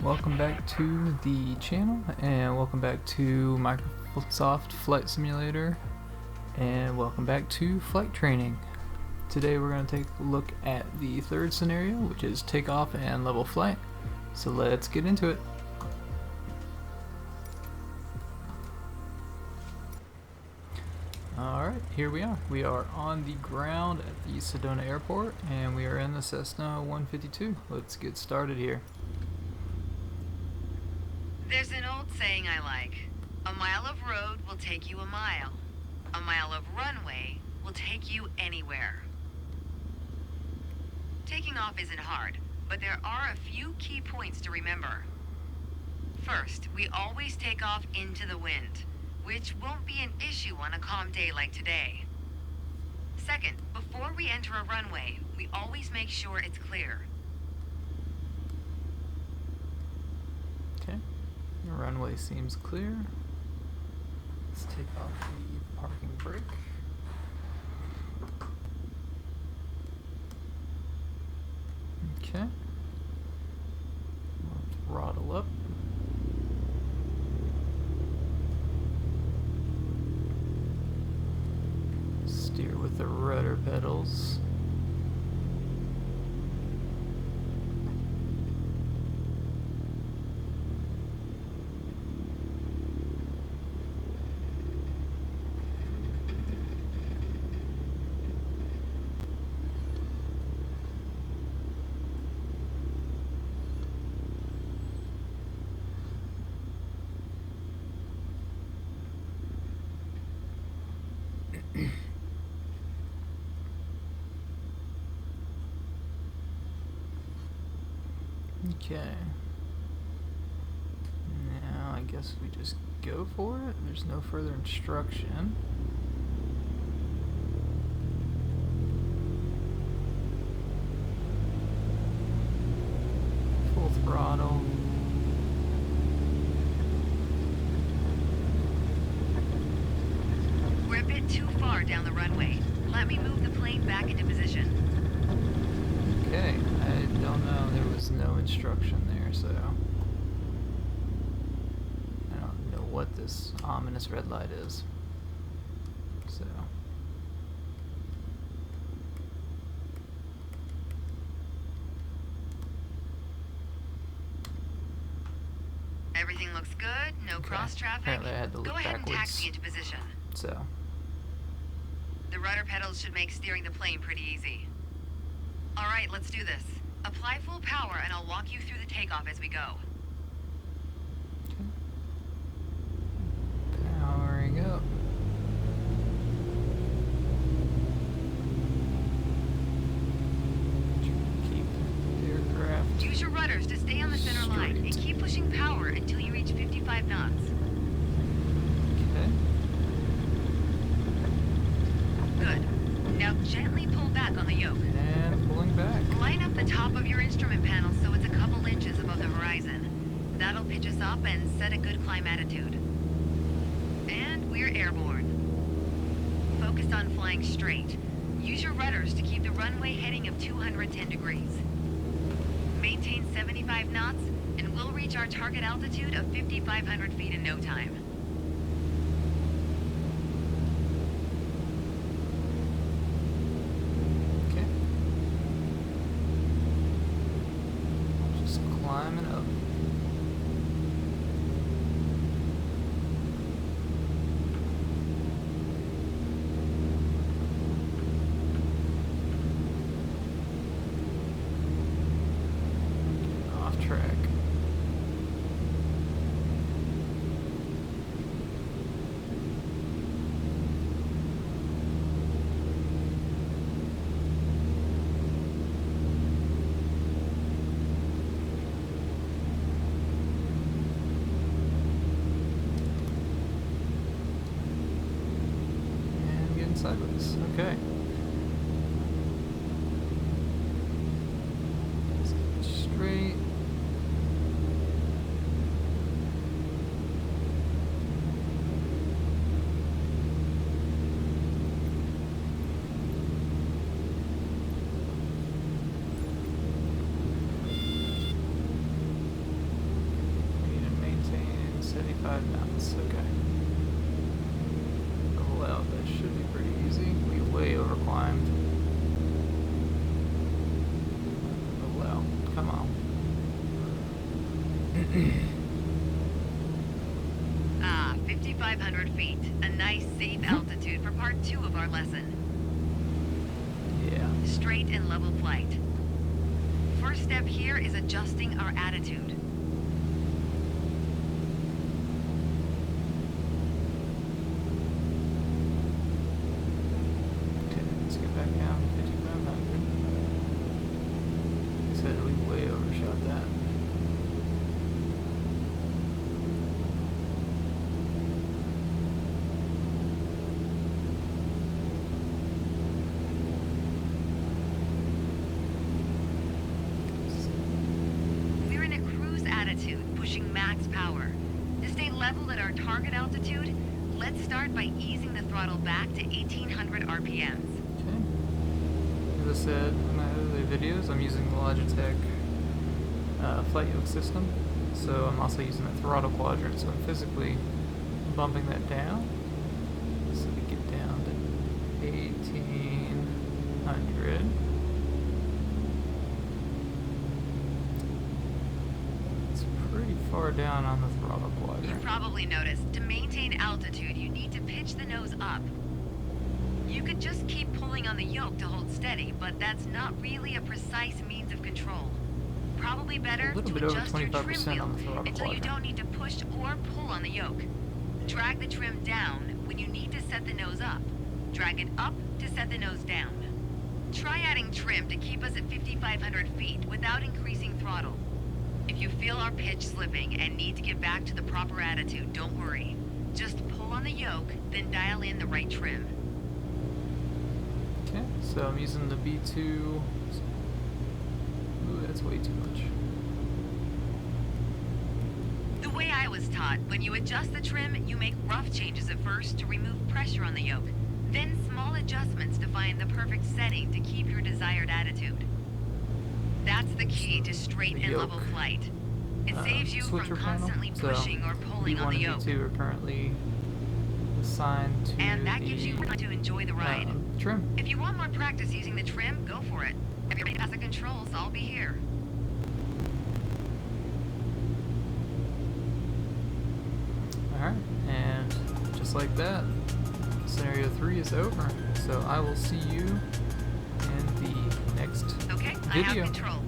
Welcome back to the channel, and welcome back to Microsoft Flight Simulator, and welcome back to flight training. Today we're going to take a look at the third scenario, which is takeoff and level flight. So let's get into it. Alright, here we are. We are on the ground at the Sedona Airport, and we are in the Cessna 152. Let's get started here. There's an old saying I like. A mile of road will take you a mile. A mile of runway will take you anywhere. Taking off isn't hard, but there are a few key points to remember. First, we always take off into the wind, which won't be an issue on a calm day like today. Second, before we enter a runway, we always make sure it's clear. Okay. The runway seems clear. Let's take off the parking brake. Okay. We'll throttle up. Steer with the rudder pedals. Okay. Now I guess we just go for it. There's no further instruction. Full throttle. We're a bit too far down the runway. Let me move the plane back into position. Okay, I don't know. There was no instruction there, so I don't know what this ominous red light is. So Everything looks good, no okay. cross traffic. Apparently I had to look Go ahead and backwards. taxi into position. So The rudder pedals should make steering the plane pretty easy. Alright, let's do this. Apply full power and I'll walk you through the takeoff as we go. powering up. Keep the aircraft. Use your rudders to stay on the center line and straight. keep pushing power until you reach 55 knots. Okay. Good. Now gently pull back on the yoke. And pulling back. Line up the top of your instrument panel so it's a couple inches above the horizon. That'll pitch us up and set a good climb attitude. And we're airborne. Focus on flying straight. Use your rudders to keep the runway heading of 210 degrees. Maintain 75 knots, and we'll reach our target altitude of 5,500 feet in no time. Okay. Just climbing up. Off track. And getting sideways. Okay. Let's get straight. distance. Okay. Level out. That should be pretty easy. We way overclimbed. Level out. Come on. 5,500 feet. A nice, safe altitude for part 2 of our lesson. Yeah. Straight and level flight. First step here is adjusting our attitude. Okay, let's get back down to 5,500. Like I said, we way overshot that. We're in a cruise attitude, pushing max power. To stay level at our target altitude, let's start by easing the throttle back to 1,800 RPMs. Okay. As I said in my earlier videos, I'm using the Logitech flight yoke system. So I'm also using the throttle quadrant, so I'm physically bumping that down. So we get down to 1,800. It's pretty far down on the throttle You've quadrant. probably noticed, to maintain altitude, you need to pitch the nose up. You could just keep pulling on the yoke to hold steady, but that's not really a precise means of control. Probably better A little to bit over adjust your trim 25% wheel on the throttle until you quadrant. don't need to push or pull on the yoke. Drag the trim down when you need to set the nose up. Drag it up to set the nose down. Try adding trim to keep us at 5,500 feet without increasing throttle. If you feel our pitch slipping and need to get back to the proper attitude, don't worry. Just pull on the yoke, then dial in the right trim. Okay, so I'm using the B2. Ooh, that's way too much. The way I was taught, when you adjust the trim, you make rough changes at first to remove pressure on the yoke, then small adjustments to find the perfect setting to keep your desired attitude. That's the key to straight The and level yoke, flight. It saves you from switcher panel. constantly So pushing or pulling on the B1 yoke. and B2 are currently assigned to And that the gives you time to enjoy the ride. trim. If you want more practice using the trim, go for it. If you're ready to pass the controls, I'll be here. Alright, and just like that, scenario 3 is over. So I will see you in the next Okay, I have video. control.